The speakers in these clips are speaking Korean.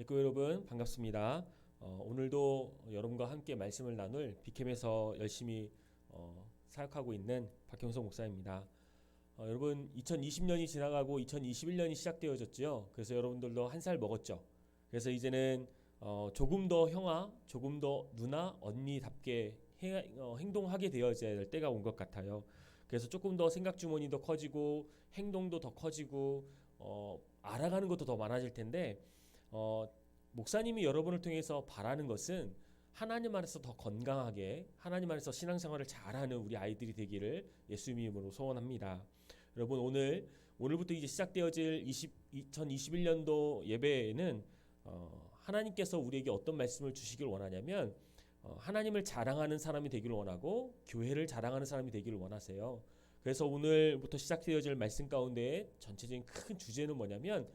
예고 여러분 반갑습니다. 오늘도 여러분과 함께 말씀을 나눌 비캠에서 열심히 사역하고 있는 박형석 목사입니다. 여러분 2020년이 지나가고 2021년이 시작되어졌죠. 그래서 여러분들도 한 살 먹었죠. 그래서 이제는 조금 더 형아, 조금 더 누나, 언니답게 행동하게 되어져야 될 때가 온 것 같아요. 그래서 조금 더 생각 주머니도 커지고 행동도 더 커지고 알아가는 것도 더 많아질 텐데 목사님이 여러분을 통해서 바라는 것은 하나님 안에서 더 건강하게 하나님 안에서 신앙생활을 잘하는 우리 아이들이 되기를 예수님의 이름으로 소원합니다. 여러분 오늘부터 이제 시작되어질 2021년도 예배에는 하나님께서 우리에게 어떤 말씀을 주시길 원하냐면 하나님을 자랑하는 사람이 되기를 원하고 교회를 자랑하는 사람이 되기를 원하세요. 그래서 오늘부터 시작되어질 말씀 가운데 전체적인 큰 주제는 뭐냐면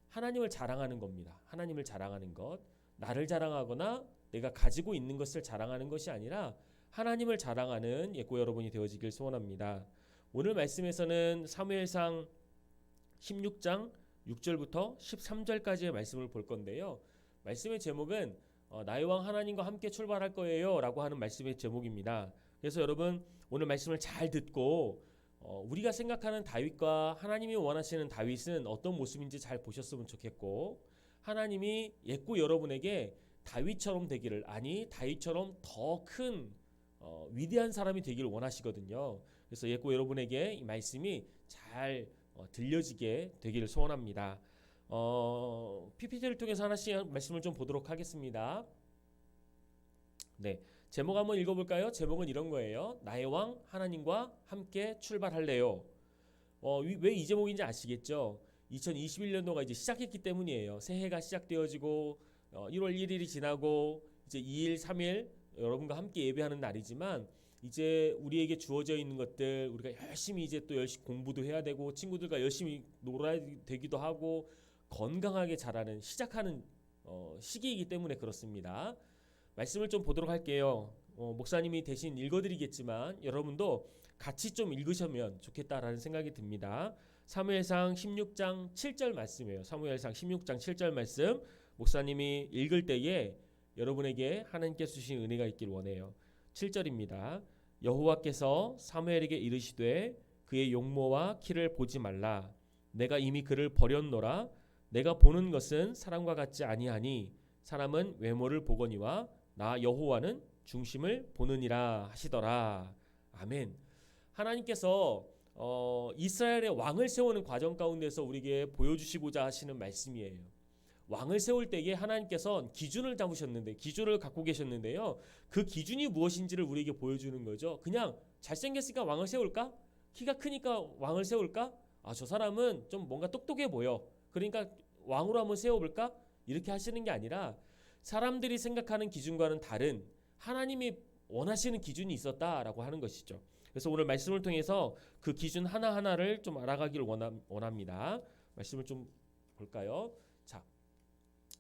하나님을 자랑하는 겁니다. 하나님을 자랑하는 것, 나를 자랑하거나 내가 가지고 있는 것을 자랑하는 것이 아니라 하나님을 자랑하는 예고 여러분이 되어지길 소원합니다. 오늘 말씀에서는 사무엘상 16장 6절부터 13절까지의 말씀을 볼 건데요. 말씀의 제목은 나의 왕 하나님과 함께 출발할 거예요 라고 하는 말씀의 제목입니다. 그래서 여러분 오늘 말씀을 잘 듣고 우리가 생각하는 다윗과 하나님이 원하시는 다윗은 어떤 모습인지 잘 보셨으면 좋겠고, 하나님이 예고 여러분에게 다윗처럼 되기를, 아니 다윗처럼 더 큰 위대한 사람이 되기를 원하시거든요. 그래서 예고 여러분에게 이 말씀이 잘 들려지게 되기를 소원합니다. PPT를 통해서 하나씩 말씀을 좀 보도록 하겠습니다. 네, 제목 한번 읽어볼까요? 제목은 이런 거예요. 나의 왕 하나님과 함께 출발할래요. 왜 이 제목인지 아시겠죠? 2021년도가 이제 시작했기 때문이에요. 새해가 시작되어지고 1월 1일이 지나고 이제 2일, 3일 여러분과 함께 예배하는 날이지만 이제 우리에게 주어져 있는 것들 우리가 열심히 이제 또 열심히 공부도 해야 되고 친구들과 열심히 놀아야 되기도 하고 건강하게 자라는 시작하는 시기이기 때문에 그렇습니다. 말씀을 좀 보도록 할게요. 목사님이 대신 읽어드리겠지만 여러분도 같이 좀 읽으시면 좋겠다라는 생각이 듭니다. 사무엘상 16장 7절 말씀이에요. 사무엘상 16장 7절 말씀 목사님이 읽을 때에 여러분에게 하나님께서 주신 은혜가 있길 원해요. 7절입니다. 여호와께서 사무엘에게 이르시되 그의 용모와 키를 보지 말라. 내가 이미 그를 버렸노라. 내가 보는 것은 사람과 같지 아니하니 사람은 외모를 보거니와 나 여호와는 중심을 보느니라 하시더라. 아멘. 하나님께서 이스라엘의 왕을 세우는 과정 가운데서 우리에게 보여주시고자 하시는 말씀이에요. 왕을 세울 때에 하나님께서 기준을 잡으셨는데 기준을 갖고 계셨는데요. 그 기준이 무엇인지를 우리에게 보여주는 거죠. 그냥 잘생겼으니까 왕을 세울까? 키가 크니까 왕을 세울까? 저 사람은 좀 뭔가 똑똑해 보여. 그러니까 왕으로 한번 세워볼까? 이렇게 하시는 게 아니라 사람들이 생각하는 기준과는 다른 하나님이 원하시는 기준이 있었다라고 하는 것이죠. 그래서 오늘 말씀을 통해서 그 기준 하나하나를 좀 알아가기를 원합니다. 말씀을 좀 볼까요? 자,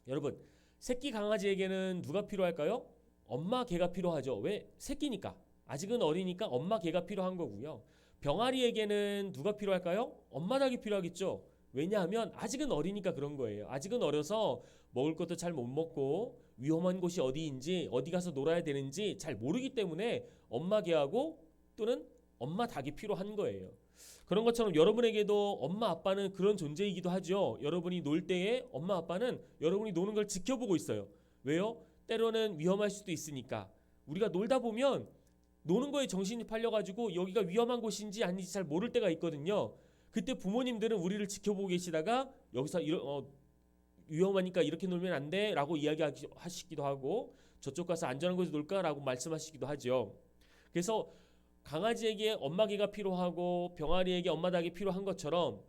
여러분 새끼 강아지에게는 누가 필요할까요? 엄마 개가 필요하죠. 왜? 새끼니까. 아직은 어리니까 엄마 개가 필요한 거고요. 병아리에게는 누가 필요할까요? 엄마 닭이 필요하겠죠. 왜냐하면 아직은 어리니까 그런 거예요. 아직은 어려서 먹을 것도 잘 못 먹고 위험한 곳이 어디인지 어디 가서 놀아야 되는지 잘 모르기 때문에 엄마 개하고 또는 엄마 닭이 필요한 거예요. 그런 것처럼 여러분에게도 엄마 아빠는 그런 존재이기도 하죠. 여러분이 놀 때에 엄마 아빠는 여러분이 노는 걸 지켜보고 있어요. 왜요? 때로는 위험할 수도 있으니까. 우리가 놀다 보면 노는 거에 정신이 팔려가지고 여기가 위험한 곳인지 아닌지 잘 모를 때가 있거든요. 그때 부모님들은 우리를 지켜보고 계시다가 여기서 위험하니까 이렇게 놀면 안 돼 라고 이야기하시기도 하고 저쪽 가서 안전한 곳에 놀까 라고 말씀하시기도 하죠. 그래서 강아지에게 엄마 개가 필요하고 병아리에게 엄마 닭이 필요한 것처럼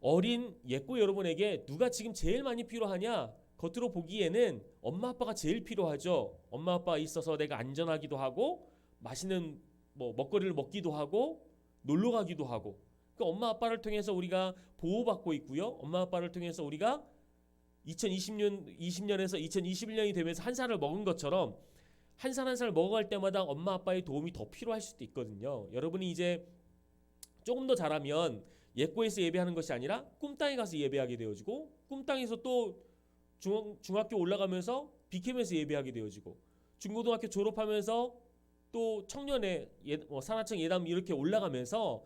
어린 예고 여러분에게 누가 지금 제일 많이 필요하냐? 겉으로 보기에는 엄마 아빠가 제일 필요하죠. 엄마 아빠가 있어서 내가 안전하기도 하고 맛있는 먹거리를 먹기도 하고 놀러 가기도 하고 그 엄마 아빠를 통해서 우리가 보호받고 있고요. 엄마 아빠를 통해서 우리가 2020년에서 2021년이 되면서 한 살을 먹은 것처럼 한 살 한 살 먹어갈 때마다 엄마 아빠의 도움이 더 필요할 수도 있거든요. 여러분이 이제 조금 더 자라면 예고에서 예배하는 것이 아니라 꿈땅에 가서 예배하게 되어지고 꿈땅에서 또 중학교 올라가면서 비캠에서 예배하게 되어지고 중고등학교 졸업하면서 또 청년의 산하청 예담 이렇게 올라가면서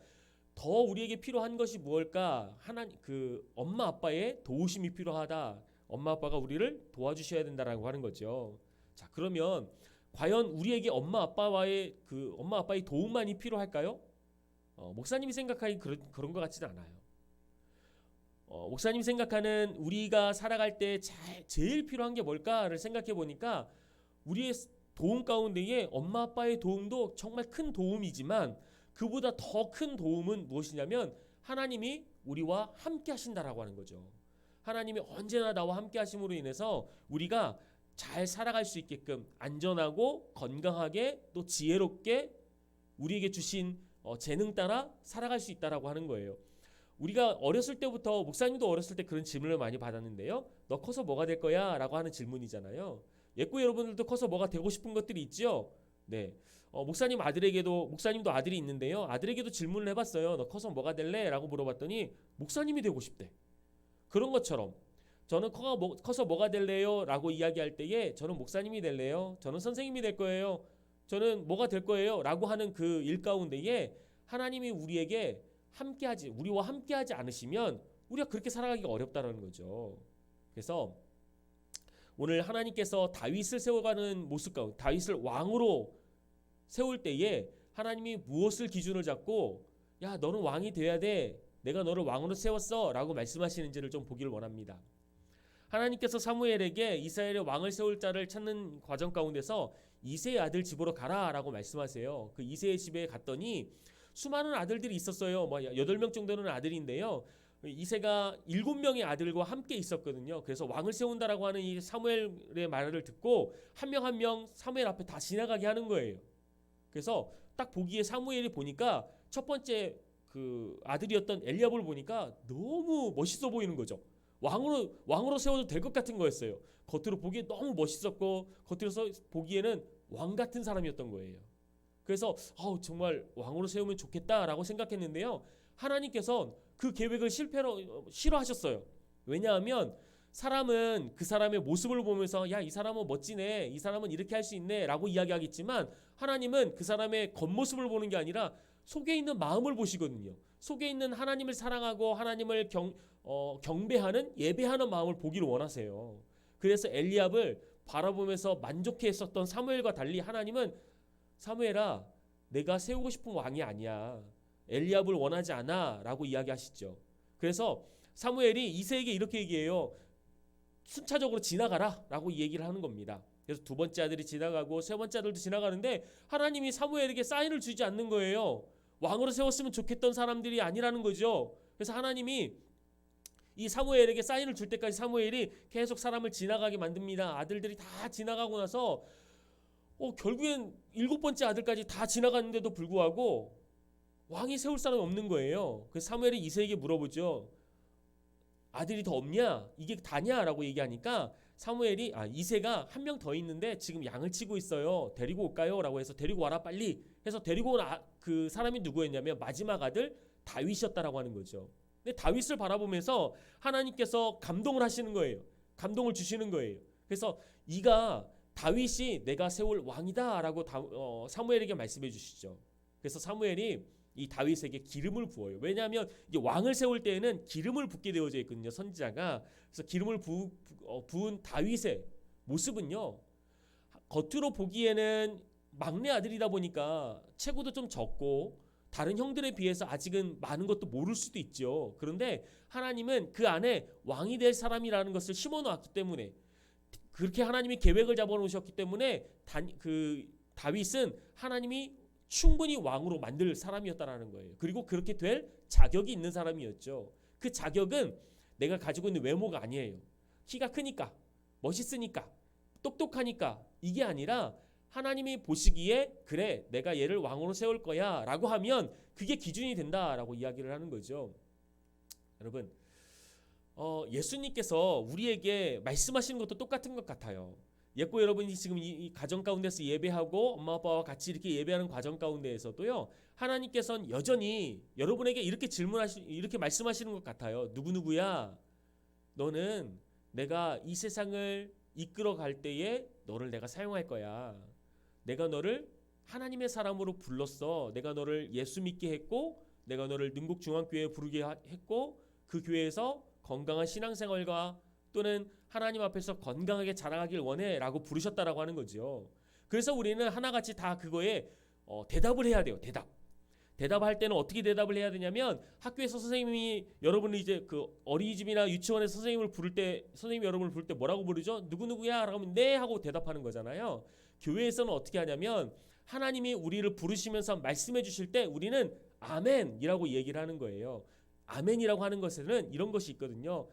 더 우리에게 필요한 것이 무엇일까? 하나님 그 엄마 아빠의 도우심이 필요하다. 엄마 아빠가 우리를 도와주셔야 된다라고 하는 거죠. 자, 그러면 과연 우리에게 엄마 아빠의 도움만이 필요할까요? 목사님이 생각하기 그런 것 같지는 않아요. 목사님이 생각하는 우리가 살아갈 때 제일 필요한 게 뭘까를 생각해 보니까 우리의 도움 가운데에 엄마 아빠의 도움도 정말 큰 도움이지만 그보다 더 큰 도움은 무엇이냐면 하나님이 우리와 함께 하신다라고 하는 거죠. 하나님이 언제나 나와 함께 하심으로 인해서 우리가 잘 살아갈 수 있게끔 안전하고 건강하게 또 지혜롭게 우리에게 주신 재능 따라 살아갈 수 있다라고 하는 거예요. 우리가 어렸을 때부터 목사님도 어렸을 때 그런 질문을 많이 받았는데요. 너 커서 뭐가 될 거야? 라고 하는 질문이잖아요. 예꾸 여러분들도 커서 뭐가 되고 싶은 것들이 있죠? 네. 목사님도 아들이 있는데요. 아들에게도 질문을 해봤어요. 너 커서 뭐가 될래? 라고 물어봤더니 목사님이 되고 싶대. 그런 것처럼 저는 커서 뭐가 될래요? 라고 이야기할 때에 저는 목사님이 될래요? 저는 선생님이 될 거예요? 저는 뭐가 될 거예요? 라고 하는 그 일 가운데에 하나님이 우리와 함께하지 않으시면 우리가 그렇게 살아가기가 어렵다는 거죠. 그래서 오늘 하나님께서 다윗을 세워가는 모습 가운데 다윗을 왕으로 세울 때에 하나님이 무엇을 기준을 잡고 야 너는 왕이 돼야 돼. 내가 너를 왕으로 세웠어 라고 말씀하시는지를 좀 보기를 원합니다. 하나님께서 사무엘에게 이스라엘의 왕을 세울 자를 찾는 과정 가운데서 이새의 아들 집으로 가라 라고 말씀하세요. 그 이새의 집에 갔더니 수많은 아들들이 있었어요. 8명 정도는 아들인데요. 이새가 7명의 아들과 함께 있었거든요. 그래서 왕을 세운다라고 하는 이 사무엘의 말을 듣고 한 명 한 명 사무엘 앞에 다 지나가게 하는 거예요. 그래서 딱 보기에 사무엘이 보니까 첫 번째 그 아들이었던 엘리압을 보니까 너무 멋있어 보이는 거죠. 왕으로 세워도 될 것 같은 거였어요. 겉으로 보기에 너무 멋있었고 겉으로서 보기에는 왕 같은 사람이었던 거예요. 그래서 정말 왕으로 세우면 좋겠다라고 생각했는데요. 하나님께서 그 계획을 싫어하셨어요. 왜냐하면 사람은 그 사람의 모습을 보면서 야, 이 사람은 멋지네, 이 사람은 이렇게 할 수 있네 라고 이야기하겠지만 하나님은 그 사람의 겉모습을 보는 게 아니라 속에 있는 마음을 보시거든요. 속에 있는 하나님을 사랑하고 하나님을 경배하는 예배하는 마음을 보기를 원하세요. 그래서 엘리압을 바라보면서 만족해했었던 사무엘과 달리 하나님은 사무엘아, 내가 세우고 싶은 왕이 아니야. 엘리압을 원하지 않아 라고 이야기하시죠. 그래서 사무엘이 이새에게 이렇게 얘기해요. 순차적으로 지나가라 라고 얘기를 하는 겁니다. 그래서 두 번째 아들이 지나가고 세 번째 아들도 지나가는데 하나님이 사무엘에게 사인을 주지 않는 거예요. 왕으로 세웠으면 좋겠던 사람들이 아니라는 거죠. 그래서 하나님이 이 사무엘에게 사인을 줄 때까지 사무엘이 계속 사람을 지나가게 만듭니다. 아들들이 다 지나가고 나서 결국엔 7번째 아들까지 다 지나갔는데도 불구하고 왕이 세울 사람이 없는 거예요. 그래서 사무엘이 이새에게 물어보죠. 아들이 더 없냐? 이게 다냐? 라고 얘기하니까 이새가 한 명 더 있는데 지금 양을 치고 있어요. 데리고 올까요? 라고 해서 데리고 와라 빨리 해서 데리고 온 그 사람이 누구였냐면 마지막 아들 다윗이었다라고 하는 거죠. 근데 다윗을 바라보면서 하나님께서 감동을 하시는 거예요. 감동을 주시는 거예요. 그래서 다윗이 내가 세울 왕이다 라고 사무엘에게 말씀해 주시죠. 그래서 사무엘이 이 다윗에게 기름을 부어요. 왜냐하면 이제 왕을 세울 때에는 기름을 붓게 되어져 있거든요. 선지자가. 그래서 기름을 부은 다윗의 모습은요. 겉으로 보기에는 막내 아들이다 보니까 체구도 좀 적고 다른 형들에 비해서 아직은 많은 것도 모를 수도 있죠. 그런데 하나님은 그 안에 왕이 될 사람이라는 것을 심어놓았기 때문에 그렇게 하나님이 계획을 잡아놓으셨기 때문에 다윗은 하나님이 충분히 왕으로 만들 사람이었다라는 거예요. 그리고 그렇게 될 자격이 있는 사람이었죠. 그 자격은 내가 가지고 있는 외모가 아니에요. 키가 크니까, 멋있으니까, 똑똑하니까 이게 아니라 하나님이 보시기에 그래 내가 얘를 왕으로 세울 거야 라고 하면 그게 기준이 된다라고 이야기를 하는 거죠. 여러분 예수님께서 우리에게 말씀하시는 것도 똑같은 것 같아요. 예고 여러분이 지금 이 가정 가운데서 예배하고 엄마 아빠와 같이 이렇게 예배하는 과정 가운데에서도요. 하나님께서는 여전히 여러분에게 이렇게 말씀하시는 것 같아요. 누구누구야 너는 내가 이 세상을 이끌어 갈 때에 너를 내가 사용할 거야. 내가 너를 하나님의 사람으로 불렀어. 내가 너를 예수 믿게 했고, 내가 너를 능곡중앙교회에 부르게 했고, 그 교회에서 건강한 신앙생활과 또는 하나님 앞에서 건강하게 자라가길 원해라고 부르셨다라고 하는 거죠. 그래서 우리는 하나같이 다 그거에 대답을 해야 돼요. 대답할 때는 어떻게 대답을 해야 되냐면, 학교에서 선생님이 여러분을 이제 그 어린이집이나 유치원에서 선생님이 여러분을 부를 때 뭐라고 부르죠? 누구누구야? 라고 하면 네 하고 대답하는 거잖아요. 교회에서는 어떻게 하냐면, 하나님이 우리를 부르시면서 말씀해 주실 때 우리는 아멘이라고 얘기를 하는 거예요. 아멘이라고 하는 것에는 이런 것이 있거든요.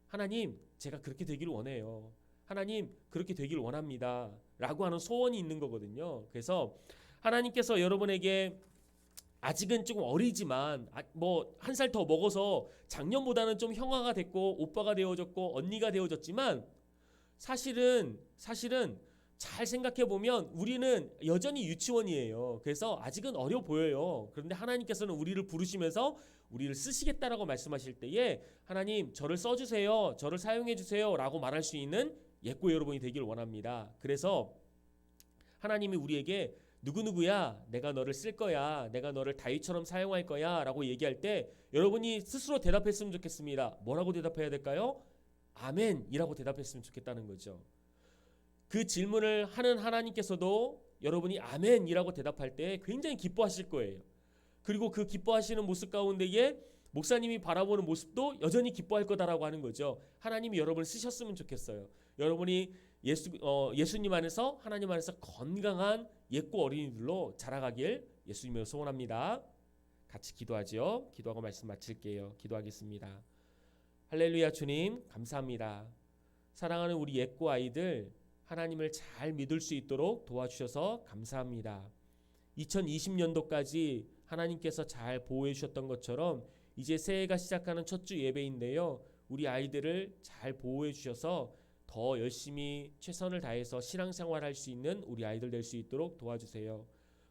하나님, 제가 그렇게 되기를 원해요. 하나님, 그렇게 되기를 원합니다. 라고 하는 소원이 있는 거거든요. 그래서 하나님께서 여러분에게 아직은 조금 어리지만 뭐 한 살 더 먹어서 작년보다는 좀 형아가 됐고 오빠가 되어졌고 언니가 되어졌지만 사실은 잘 생각해 보면 우리는 여전히 유치원이에요. 그래서 아직은 어려 보여요. 그런데 하나님께서는 우리를 부르시면서 우리를 쓰시겠다라고 말씀하실 때에 하나님 저를 써주세요, 저를 사용해 주세요라고 말할 수 있는 예고 여러분이 되기를 원합니다. 그래서 하나님이 우리에게 누구누구야, 내가 너를 쓸 거야, 내가 너를 다윗처럼 사용할 거야 라고 얘기할 때 여러분이 스스로 대답했으면 좋겠습니다. 뭐라고 대답해야 될까요? 아멘이라고 대답했으면 좋겠다는 거죠. 그 질문을 하는 하나님께서도 여러분이 아멘이라고 대답할 때 굉장히 기뻐하실 거예요. 그리고 그 기뻐하시는 모습 가운데에 목사님이 바라보는 모습도 여전히 기뻐할 거다라고 하는 거죠. 하나님이 여러분을 쓰셨으면 좋겠어요. 여러분이 예수님 안에서, 하나님 안에서 건강한 예고 어린이들로 자라가길 예수님으로 소원합니다. 같이 기도하죠. 기도하고 말씀 마칠게요. 기도하겠습니다. 할렐루야. 주님 감사합니다. 사랑하는 우리 예고 아이들 하나님을 잘 믿을 수 있도록 도와주셔서 감사합니다. 2020년도까지 하나님께서 잘 보호해 주셨던 것처럼 이제 새해가 시작하는 첫 주 예배인데요. 우리 아이들을 잘 보호해 주셔서 더 열심히 최선을 다해서 신앙생활할 수 있는 우리 아이들 될 수 있도록 도와주세요.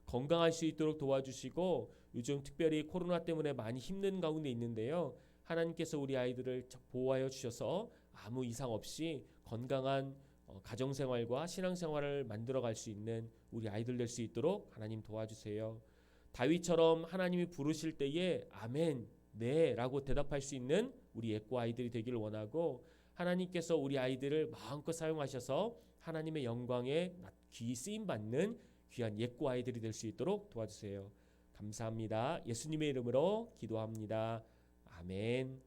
건강할 수 있도록 도와주시고 요즘 특별히 코로나 때문에 많이 힘든 가운데 있는데요. 하나님께서 우리 아이들을 보호하여 주셔서 아무 이상 없이 건강한 가정생활과 신앙생활을 만들어갈 수 있는 우리 아이들 될 수 있도록 하나님 도와주세요. 다윗처럼 하나님이 부르실 때에 아멘, 네 라고 대답할 수 있는 우리 예고 아이들이 되기를 원하고 하나님께서 우리 아이들을 마음껏 사용하셔서 하나님의 영광에 귀히 쓰임받는 귀한 예고 아이들이 될 수 있도록 도와주세요. 감사합니다. 예수님의 이름으로 기도합니다. 아멘.